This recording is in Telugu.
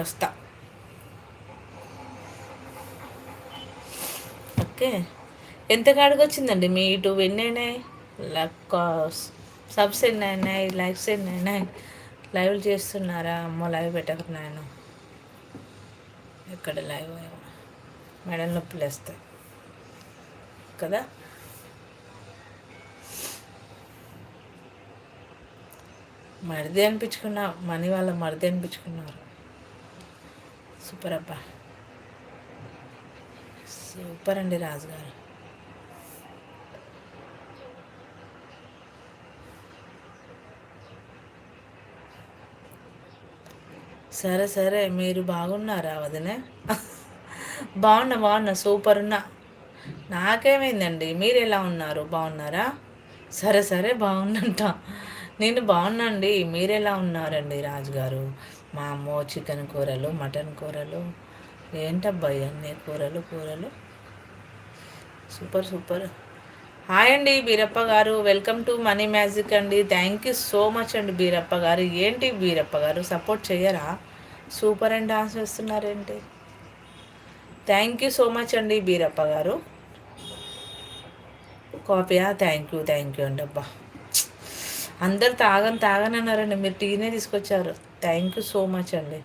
వస్తా. ఓకే. ఎంత కాడికి వచ్చిందండి మీ యూట్యూబ్? ఎన్ని అయినాయి సబ్స్? ఎన్ని అయినాయి లైక్స్? ఎన్ని అయినాయి? లైవ్లు చేస్తున్నారా? అమ్మో లైవ్ పెట్టకున్నాను. ఎక్కడ లైవ్ మెడల్ నొప్పులు వేస్తాయి కదా. మరిది అనిపించుకున్నా, మనీ వాళ్ళ మరిది అనిపించుకున్నారు. సూపర్ అబ్బా, సూపర్ అండి రాజుగారు. సరే సరే, మీరు బాగున్నారా వదినే? బాగున్నా సూపర్ ఉన్నా. నాకేమైందండి, మీరు ఎలా ఉన్నారు? బాగున్నారా? సరే సరే బాగున్నంట. నేను బాగున్నా అండి. మీరు ఎలా ఉన్నారండి రాజుగారు? మా అమ్మ చికెన్ కూరలు, మటన్ కూరలు, ఏంటబ్బాయి అన్నీ కూరలు కూరలు. Super super. హాయ్ అండి బీరప్ప గారు, వెల్కమ్ టు మనీ మ్యాజిక్ అండి. థ్యాంక్ యూ సో మచ్ అండి బీరప్ప గారు. ఏంటి బీరప్ప గారు సపోర్ట్ చేయరా? సూపర్ అండ్ డాన్స్ వేస్తున్నారేంటి? థ్యాంక్ యూ సో మచ్ అండి బీరప్ప గారు. కాపీయా? థ్యాంక్ యూ అండి. అబ్బా, అందరు తాగని అన్నారండి, మీరు టీనే తీసుకొచ్చారు. థ్యాంక్ యూ సో మచ్ అండి.